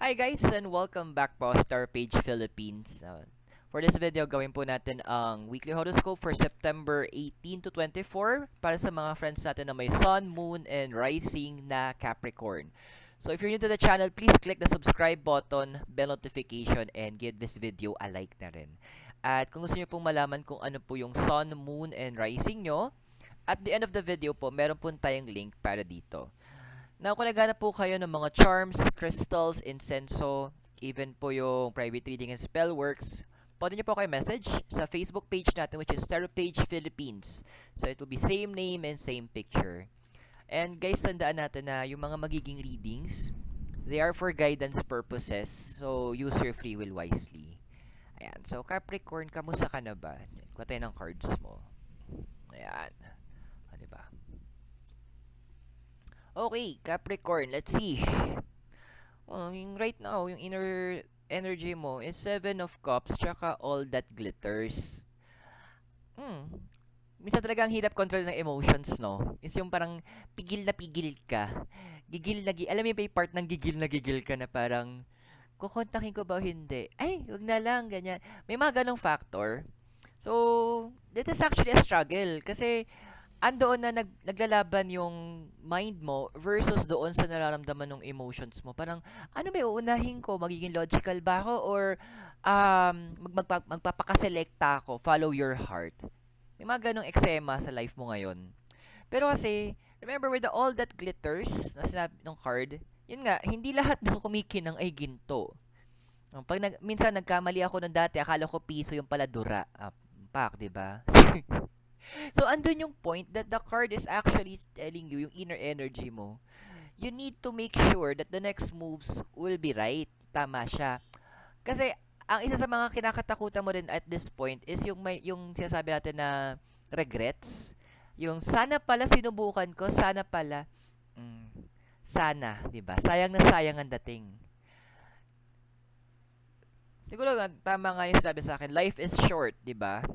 Hi guys and welcome back po sa Star Page Philippines. For this video, gawin po natin ang weekly horoscope for September 18 to 24 para sa mga friends natin na may Sun, Moon, and Rising na Capricorn. So if you're new to the channel, please click the subscribe button, bell notification, and give this video a like na rin. At kung gusto niyo pong malaman kung ano po yung Sun, Moon, and Rising nyo, at the end of the video po, meron po tayong link para dito. Now, kung naghanap po kayo ng mga charms, crystals, incenso, even po yung private reading and spell works, pwede nyo po kayo message sa Facebook page natin which is Tarot Page Philippines. So, it will be same name and same picture. And guys, tandaan natin na yung mga magiging readings, they are for guidance purposes. So, use your free will wisely. Ayan. So, Capricorn, kamusta ka na ba? Kuha tayo ng cards mo. Ayan. Ano ba? Okay, Capricorn, let's see. Right now, yung inner energy mo is Seven of Cups tsaka All That Glitters. Minsan talaga ang hirap control ng emotions, no? Is yung parang pigil na pigil ka. Alam mo yung part ng gigil ka na parang, kukontakin ko ba o hindi? Ay, wag na lang, ganyan. May mga ganong factor. So, that is actually a struggle. Kasi, andoon na naglalaban yung mind mo versus doon sa nararamdaman ng emotions mo. Parang, ano ba uunahin ko? Magiging logical ba ako? Or magpapakaselekta ako? Follow your heart. May mga ganong eksema sa life mo ngayon. Pero kasi, remember with all that glitters na sinabi ng card, yun nga, hindi lahat ng kumikinang ay ginto. Minsan nagkamali ako ng dati, akala ko piso yung pala dura. Pak, 'di ba? So, andun yung point that the card is actually telling you, yung inner energy mo, you need to make sure that the next moves will be right. Tama siya. Kasi, ang isa sa mga kinakatakutan mo rin at this point is yung sinasabi natin na regrets. Yung sana pala sinubukan ko, sana pala, sana, di ba? Sayang na sayang ang dating. Siguro tama nga yung sabi sa akin, life is short, di ba?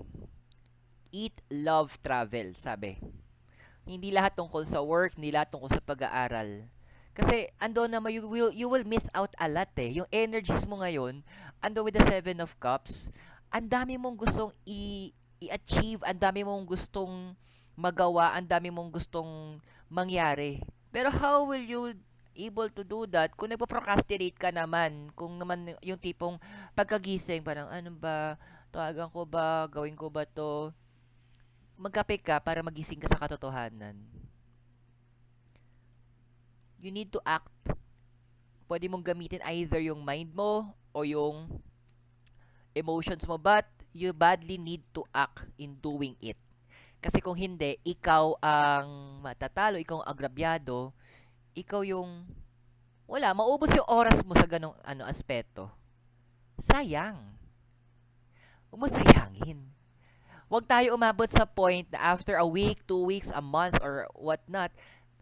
Eat, love, travel, sabi. Hindi lahat tungkol sa work, hindi lahat tungkol sa pag-aaral. Kasi ando na you will miss out a lot eh. Yung energies mo ngayon, ando with the Seven of Cups, ang dami mong gustong i-achieve, ang dami mong gustong magawa, ang dami mong gustong mangyari. Pero how will you able to do that kung nagpo-procrastinate ka naman? Kung naman yung tipong pagkagising, parang ano ba, tawagan ko ba, gawin ko ba to? Magkape ka para magising ka sa katotohanan. You need to act. Pwede mong gamitin either yung mind mo o yung emotions mo, but you badly need to act in doing it. Kasi kung hindi, ikaw ang matatalo, ikaw ang agrabyado, ikaw yung wala, maubos yung oras mo sa ganong aspeto. Sayang. Huwag mo sayangin. Huwag tayo umabot sa point na after a week, 2 weeks, a month, or whatnot,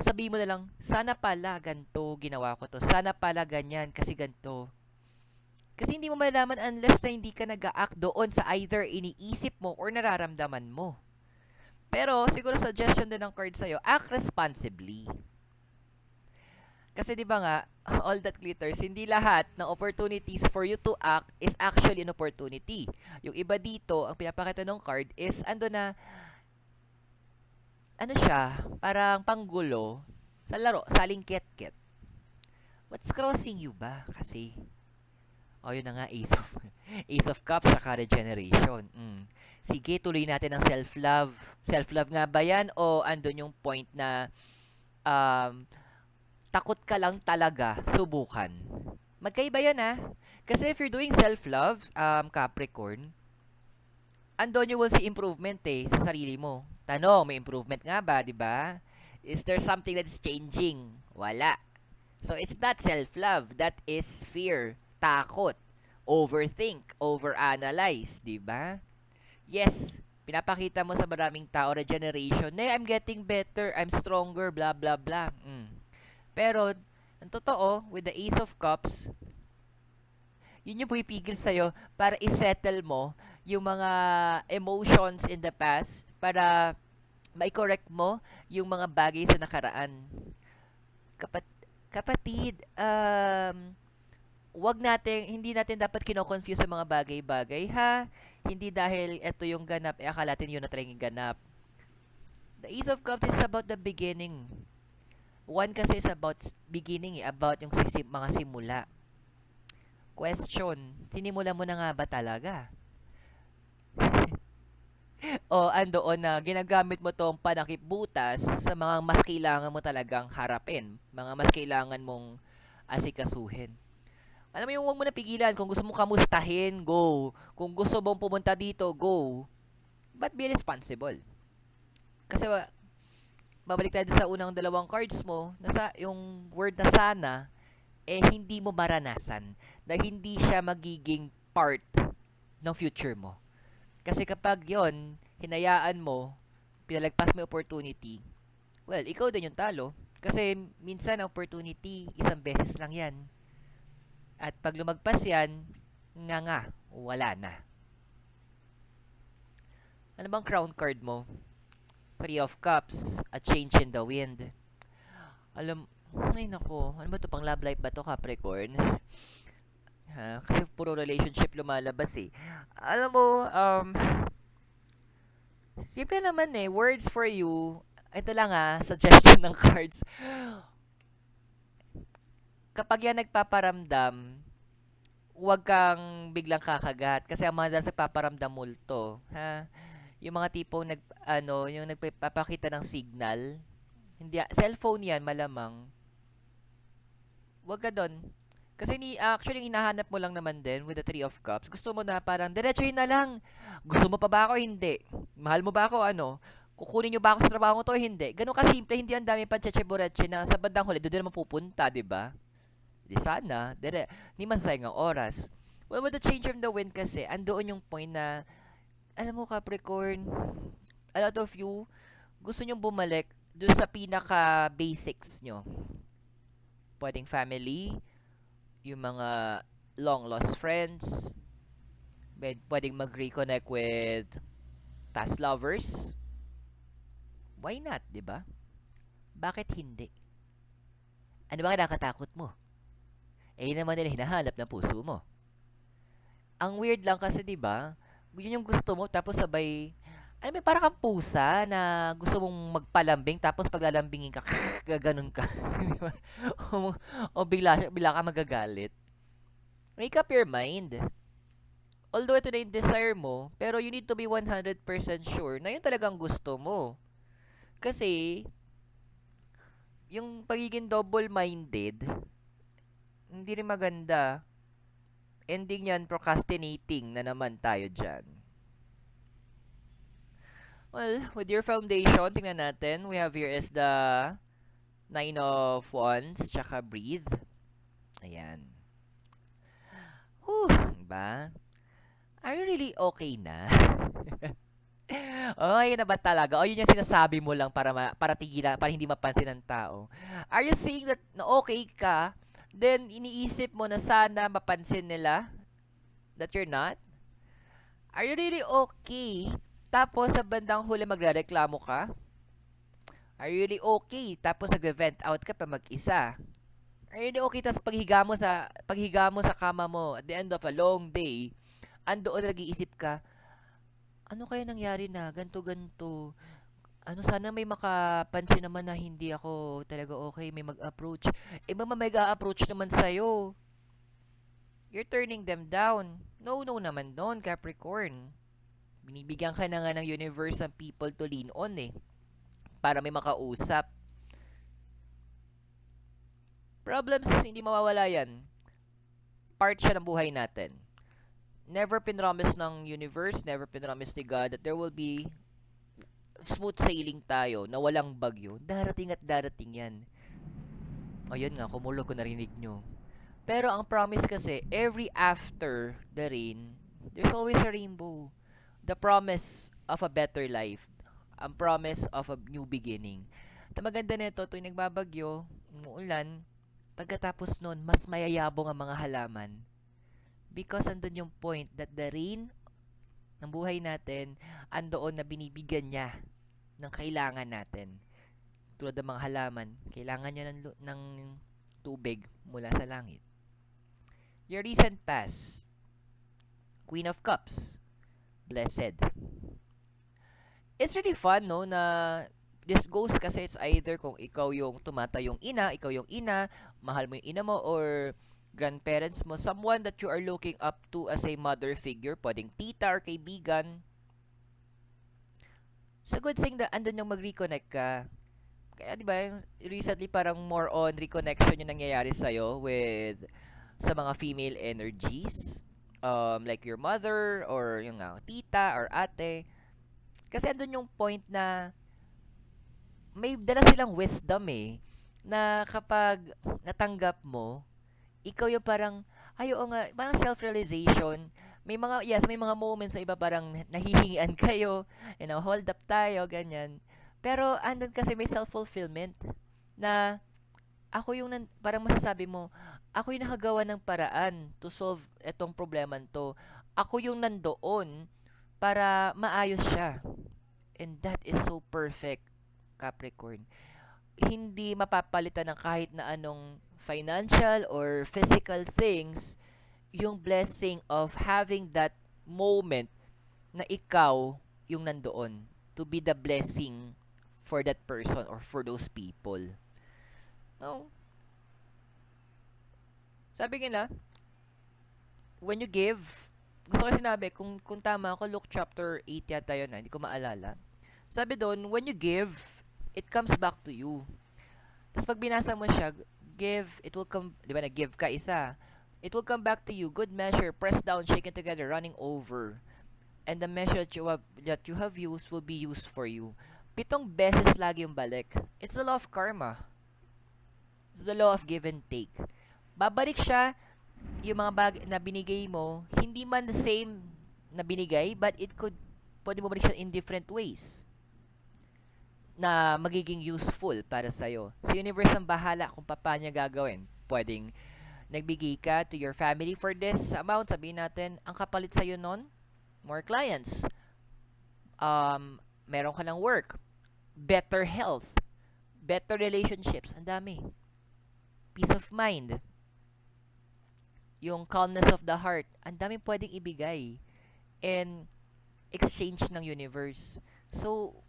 sabihin mo na lang, sana pala ganito ginawa ko to. Sana pala ganyan kasi ganito. Kasi hindi mo malalaman unless na hindi ka nag-act doon sa either iniisip mo or nararamdaman mo. Pero siguro suggestion din ng card sa'yo, act responsibly. Kasi 'di ba nga, all that glitters, hindi lahat ng opportunities for you to act is actually an opportunity. Yung iba dito, ang pinapakita ng card is ando na ano siya, parang panggulo sa laro, saling ket-ket. What's crossing you ba? Kasi yun na nga, Ace of Cups, saka Regeneration. Sige, tuloy natin ang self-love. Self-love nga ba yan? O andun yung point na um, takot ka lang talaga subukan. Magkaiba yan Kasi if you're doing self-love, Capricorn, andon you will see improvement sa sarili mo. Tanong, may improvement nga ba, di ba? Is there something that is changing? Wala. So, it's not self-love. That is fear, takot, overthink, overanalyze, di ba? Yes, pinapakita mo sa maraming tao, regeneration, I'm getting better, I'm stronger, blah, blah, blah. Pero, ang totoo, with the Ace of Cups, yun yung pumipigil sa'yo para isettle mo yung mga emotions in the past para mai-correct mo yung mga bagay sa nakaraan. Kapatid, hindi natin dapat kino-confuse sa mga bagay-bagay, ha? Hindi dahil ito yung ganap, akala natin yun na talagang ganap. The Ace of Cups is about the beginning. One kasi is about beginning, about yung mga simula. Question, sinimula mo na nga ba talaga? O andoon na ginagamit mo tong panakip-butas sa mga mas kailangan mo talagang harapin, mga mas kailangan mong asikasuhin. Alam mo yung huwag mo na pigilan, kung gusto mo kamustahin, go. Kung gusto mong pumunta dito, go. But be responsible. Kasi babalik tayo sa unang dalawang cards mo, nasa yung word na sana, hindi mo maranasan na hindi siya magiging part ng future mo. Kasi kapag yon hinayaan mo, pinalagpas mo yung opportunity, well, ikaw din yung talo. Kasi minsan ang opportunity, isang beses lang yan. At pag lumagpas yan, nga, wala na. Ano bang crown card mo? Three of Cups, a change in the wind. Ay nako, ano ba to, pang love life ba to, Capricorn? Ha? Kasi puro relationship lumalabas eh. Alam mo, simple naman eh, words for you. Ito lang suggestion ng cards. Kapag yan nagpaparamdam, huwag kang biglang kakagat kasi ang mga nagpaparamdam multo, ha? Yung mga tipong yung nagpapakita ng signal, hindi cellphone yan malamang. Huwag ka doon. Kasi actually hinahanap mo lang naman din with the Three of Cups. Gusto mo na parang diretsuhin na lang. Gusto mo pa ba ako? Hindi. Mahal mo ba ako? Ano? Kukunin niyo ba ako sa trabaho to? Hindi. Ganun kasimple, hindi ang dami pancheche-boreche na sa bandang huli doon din naman pupunta, 'di ba? Di sana, di masasayang ang oras. Well, with the change of the wind kasi, andoon yung point na, alam mo Capricorn, a lot of you, gusto nyong bumalik doon sa pinaka-basics nyo. Pwedeng family, yung mga long-lost friends, pwedeng mag-reconnect with past lovers. Why not, di ba? Bakit hindi? Ano ba kinakatakot mo? Yun naman nila hinahanap ng puso mo. Ang weird lang kasi, di ba? Yun yung gusto mo, tapos sabay, alam mo, parang kang pusa na gusto mong magpalambing, tapos paglalambingin ka, gaganon ka. Di ba? O bigla ka magagalit. Make up your mind. Although ito na yung desire mo, pero you need to be 100% sure na yun talagang gusto mo. Kasi, yung pagiging double-minded, hindi rin maganda. Ending yan, procrastinating na naman tayo dyan. Well, with your foundation, tingnan natin. We have here is the Nine of Wands, tsaka Breathe. Ayan. Diba? Are you really okay na? Yun na ba talaga? O yun yung sinasabi mo lang para tigilan, para hindi mapansin ng tao. Are you saying that na okay ka, then iniisip mo na sana mapansin nila that you're not? Are you really okay? Tapos sa bandang huli magrereklamo ka? Are you really okay? Tapos nag-vent out ka pa mag-isa? Are you really okay? Tapos paghiga mo sa kama mo at the end of a long day, andoon nag-iisip ka, ano kaya nangyari na? Ganto. Ano, sana may makapansin naman na hindi ako talaga okay, may mag-approach. May approach naman sa'yo. You're turning them down. No naman doon, Capricorn. Binibigyan ka na nga ng universe ng people to lean on para may makausap. Problems, hindi mawawala yan. Part siya ng buhay natin. Never pinromise ng universe, never pinromise ni God that there will be smooth sailing tayo na walang bagyo. Darating at darating yan. Ayun nga, kumulo ko narinig nyo. Pero ang promise kasi, every after the rain, there's always a rainbow. The promise of a better life. Ang promise of a new beginning. At maganda nito, tuwing nagbabagyo, umuulan, pagkatapos nun, mas mayayabong ang mga halaman. Because andun yung point that the rain ng buhay natin, andoon na binibigyan niya ng kailangan natin. Tulad ng mga halaman, kailangan niya ng tubig mula sa langit. Your recent past. Queen of Cups. Blessed. It's really fun, no, na this goes kasi it's either kung ikaw yung tumatayong ina, ikaw yung ina, mahal mo yung ina mo, or grandparents mo, someone that you are looking up to as a mother figure, pwedeng tita or kaibigan. It's a good thing that andun yung mag-reconnect ka. Kaya di ba, recently parang more on reconnection yung nangyayari sa'yo with sa mga female energies. Like your mother or yung tita or ate. Kasi andun yung point na may dala silang wisdom na kapag natanggap mo, ikaw yung parang, ay oo nga, parang self-realization. May mga moments na iba parang nahihingian kayo, hold up tayo, ganyan. Pero andun kasi may self-fulfillment na ako yung parang masasabi mo, ako yung nakagawa ng paraan to solve etong problema to. Ako yung nandoon para maayos siya. And that is so perfect, Capricorn. Hindi mapapalitan ng kahit na anong financial or physical things yung blessing of having that moment na ikaw yung nandoon to be the blessing for that person or for those people. No. Sabi nila, when you give, gusto ko sinabi, kung tama ako, Luke chapter 8 yata yun, hindi ko maalala. Sabi doon, when you give, it comes back to you. Tapos pag binasa mo siya, give, it will come, di ba, nag-give ka isa. It will come back to you, good measure, pressed down, shaken together, running over. And the measure that you have used will be used for you. 7 beses lagi yung balik. It's the law of karma. It's the law of give and take. Babalik siya, yung mga bagay na binigay mo, hindi man the same na binigay, but pwede mo balik siya in different ways na magiging useful para sa'yo. So, universe ang bahala kung paano niya gagawin. Pwedeng nagbigay ka to your family for this amount, sabihin natin, ang kapalit sa'yo nun, more clients. Meron ka ng work, better health, better relationships, ang dami. Peace of mind, yung calmness of the heart, ang dami pwedeng ibigay and exchange ng universe. So,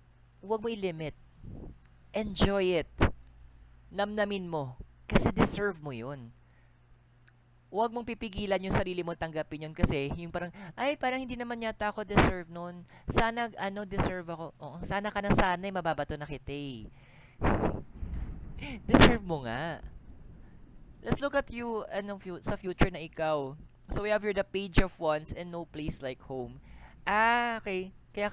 huwag mo i-limit. Enjoy it. Namnamin mo. Kasi deserve mo yun. Huwag mong pipigilan yung sarili mo tanggapin yun kasi yung parang, ay, parang hindi naman yata ako deserve nun. Sana, deserve ako. Oo, sana ka na sana, mababato na kita Deserve mo nga. Let's look at you sa future na ikaw. So, we have here the Page of Wands and no place like home. Okay. Kaya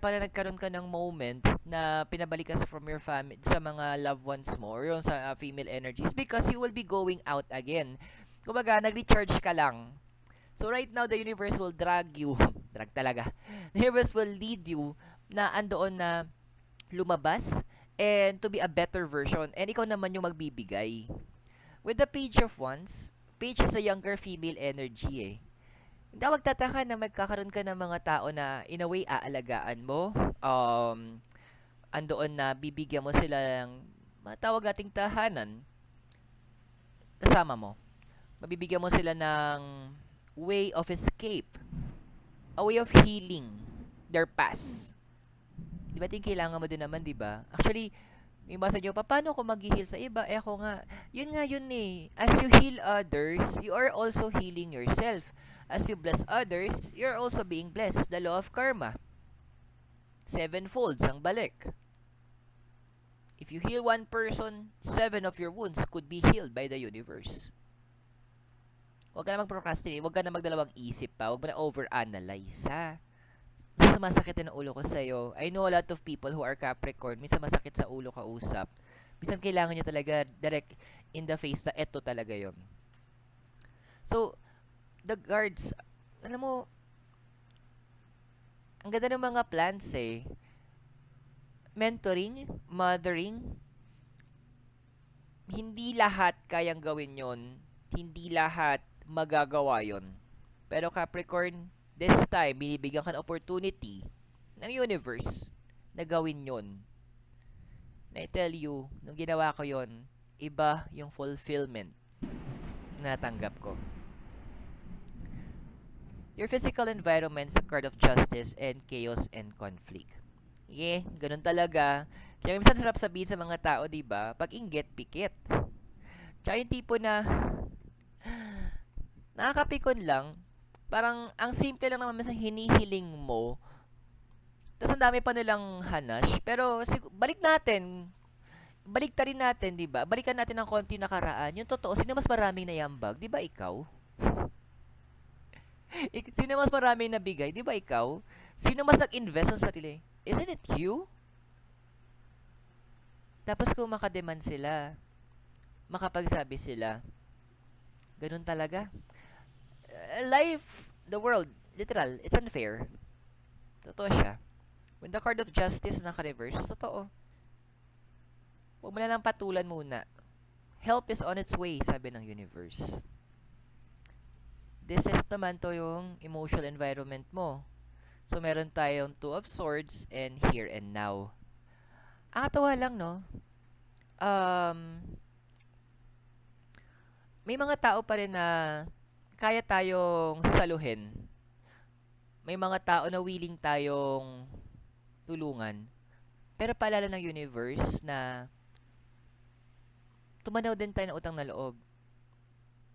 pala nagkaroon ka ng moment na pinabalik ka from your family, sa mga loved ones mo, or yung sa female energies, because you will be going out again. Kumbaga, nag-recharge ka lang. So, right now, the universe will drag you. Drag talaga. The universe will lead you na andoon na lumabas and to be a better version. And ikaw naman yung magbibigay. With the Page of Wands, Page is a younger female energy Hindi ako magtataka na magkakaroon ka ng mga tao na in a way aalagaan mo. Andoon na bibigyan mo sila ng matawag nating tahanan kasama mo. Mabibigyan mo sila ng way of escape. A way of healing their past. Di ba kailangan mo din naman, di ba? Actually, may basa nyo, paano ako mag-heal sa iba? Ako nga. Yun As you heal others, you are also healing yourself. As you bless others, you're also being blessed. The law of karma. 7-folds ang balik. If you heal one person, 7 of your wounds could be healed by the universe. Huwag ka na mag-procrastinate. Huwag ka na magdalawang isip pa. Huwag mo na overanalyze, ha? Sumasakit din ang ulo ko sa'yo. I know a lot of people who are Capricorn. Minsan masakit sa ulo kausap. Minsan kailangan nyo talaga direct in the face na eto talaga yon. So, the guards, alam mo, ang ganda ng mga plans mentoring, mothering, hindi lahat kayang gawin yon, hindi lahat magagawa yon. Pero Capricorn, this time, binibigyan ka ng opportunity ng universe na gawin yon. Na I tell you, nung ginawa ko yon, iba yung fulfillment na natanggap ko. Your physical environment sa card of justice and chaos and conflict. Yeah, ganun talaga. Kaya minsan sarap sabihin sa mga tao, di ba? Pag inggit, pikit. Tsaka yung tipo na nakakapikon lang, parang ang simple lang naman sa hinihiling mo, tapos ang dami pa nilang hanash, pero balik ta rin natin, di ba? Balikan natin ng konti nakaraan. Yung totoo, sino mas maraming nayambag? Di ba ikaw? Sino mas maraming nabigay? Di ba ikaw? Sino mas nag-invest sa sarili? Isn't it you? Tapos kung makademand sila, makapagsabi sila, ganun talaga. Life, the world, literal, it's unfair. Totoo siya. When the card of justice naka-reverse, totoo. Huwag mo na lang patulan muna. Help is on its way, sabi ng universe. This is naman to yung emotional environment mo. So, meron tayong Two of Swords and Here and Now. Ang katawa lang, no? May mga tao pa rin na kaya tayong saluhin. May mga tao na willing tayong tulungan. Pero paalala ng universe na tumanaw din tayo ng utang na loob.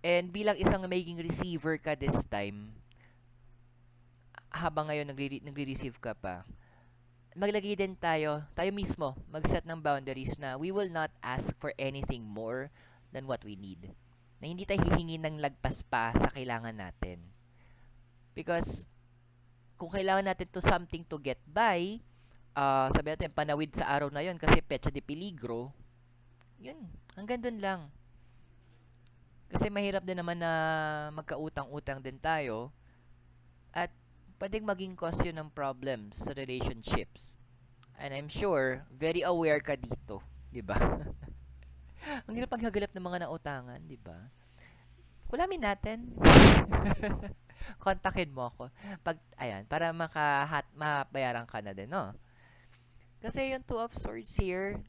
And bilang isang magiging receiver ka this time, habang ngayon nagre-receive ka pa, maglagay din tayo mismo, mag-set ng boundaries na we will not ask for anything more than what we need. Na hindi tayo hihingi ng lagpas pa sa kailangan natin. Because, kung kailangan natin to something to get by, sabi natin, panawid sa araw na yon kasi petsa de peligro, yun, hanggang dun lang. Kasi mahirap din naman na magkautang-utang din tayo at pwedeng maging cause yun ng problems sa relationships. And I'm sure, very aware ka dito, di ba? Ang hirap paghagalap ng mga nautangan, di ba? Kulamin natin. Kontakin mo ako. Para mabayaran ka na din, no? Kasi yung Two of Swords here,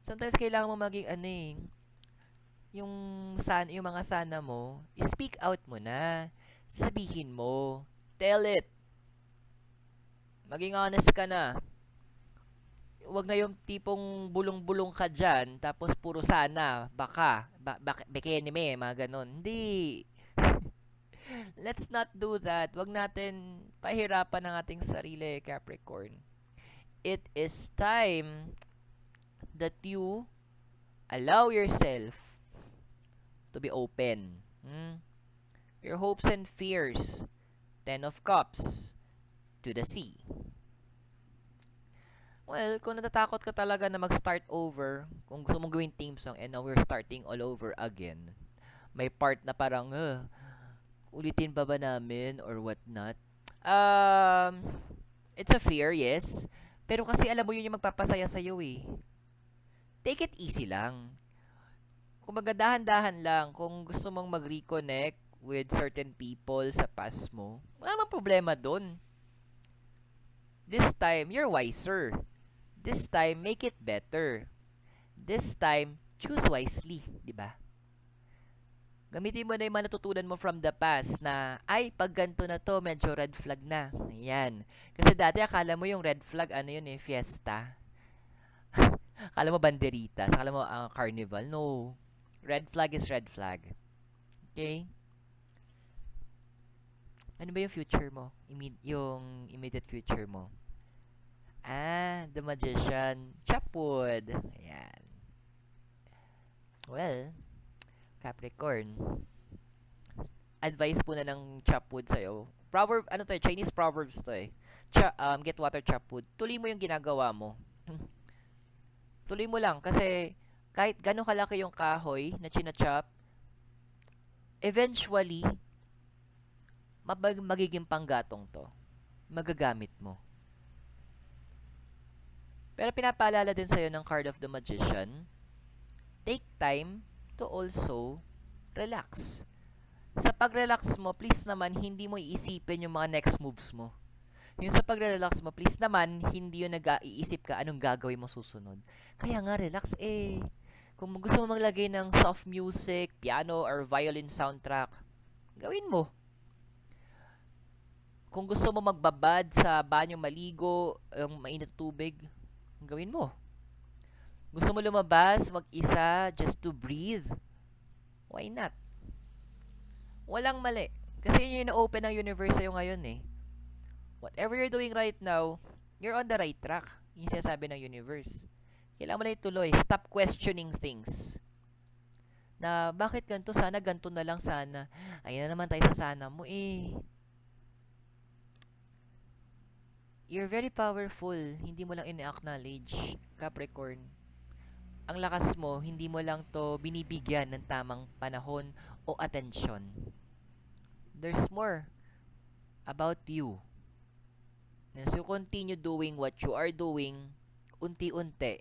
sometimes kailangan mo maging yung mga sana mo, speak out mo na. Sabihin mo. Tell it. Maging honest ka na. Huwag na yung tipong bulong-bulong ka dyan, tapos puro sana, bekenime, mga ganon. Hindi. Let's not do that. Huwag natin pahirapan ang ating sarili, Capricorn. It is time that you allow yourself to be open. Your hopes and fears. 10 of Cups to the sea. Well, kung natatakot ka talaga na mag-start over, kung gusto mong gawin team song and now we're starting all over again, may part na parang, ulitin ba namin or what not? It's a fear, yes. Pero kasi alam mo yun yung magpapasaya sa'yo eh. Take it easy lang. Kung magadahan-dahan lang, kung gusto mong mag-reconnect with certain people sa past mo, wala namang problema dun. This time, you're wiser. This time, make it better. This time, choose wisely, di ba? Gamitin mo na yung mga natutunan mo from the past na, pag ganito na to, medyo red flag na. Ayan. Kasi dati, akala mo yung red flag, fiesta. Akala mo banderitas. Akala mo carnival. No. Red flag is red flag. Okay? Ano ba yung future mo? Yung immediate future mo? The Magician. Chapwood. Ayan. Well, Capricorn. Advice po na ng Chapwood sa'yo. Chinese proverbs to eh. Get water Chapwood. Tuloy mo yung ginagawa mo. Tuloy mo lang kasi kahit gano'ng kalaki yung kahoy na chinachop, eventually, magiging panggatong to. Magagamit mo. Pero pinapaalala din sa'yo ng card of the Magician, take time to also relax. Sa pag-relax mo, please naman, hindi mo iisipin yung mga next moves mo. Yung sa pag-relax mo, please naman, hindi yung nag-iisip ka anong gagawin mo susunod. Kaya nga, relax eh. Kung gusto mo maglagay ng soft music, piano, or violin soundtrack, gawin mo. Kung gusto mo magbabad sa banyo maligo, ang mainit na tubig, gawin mo. Gusto mo lumabas, mag-isa, just to breathe, why not? Walang mali. Kasi yun yung na-open ng universe sa'yo ngayon eh. Whatever you're doing right now, you're on the right track. Yung sinasabi ng universe. Kailangan mo na ituloy. Stop questioning things. Na bakit ganito? Sana ganito na lang sana. Ayan na naman tayo sa sana mo eh. You're very powerful. Hindi mo lang ina-acknowledge, Capricorn. Ang lakas mo, hindi mo lang to binibigyan ng tamang panahon o atensyon. There's more about you. And as you continue doing what you are doing, unti-unti,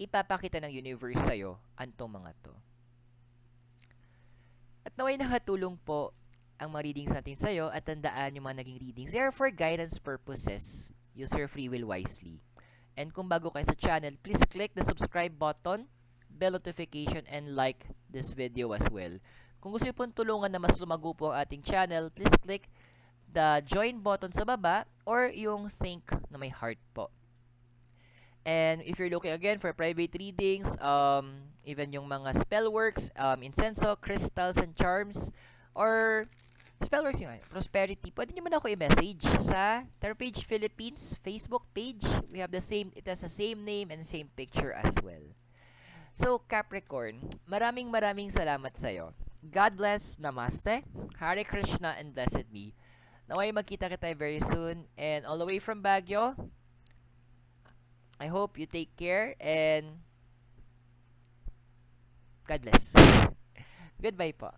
ipapakita ng universe sa'yo antong mga to. At naway nakatulong po ang mga readings natin sa'yo at tandaan yung mga naging readings. They are for guidance purposes. Use your free will wisely. And kung bago kayo sa channel, please click the subscribe button, bell notification, and like this video as well. Kung gusto nyo pong tulungan na mas lumago po ang ating channel, please click the join button sa baba or yung think na may heart po. And if you're looking again for private readings, even yung mga spellworks, incenso, crystals, and charms, or spellworks yung prosperity, pwede nyo man ako i-message sa Tarot-Page Philippines Facebook page. We have it has the same name and same picture as well. So, Capricorn, maraming salamat sa'yo. God bless, Namaste, Hare Krishna, and blessed be. Naway magkita kita very soon. And all the way from Baguio, I hope you take care and God bless. Goodbye po.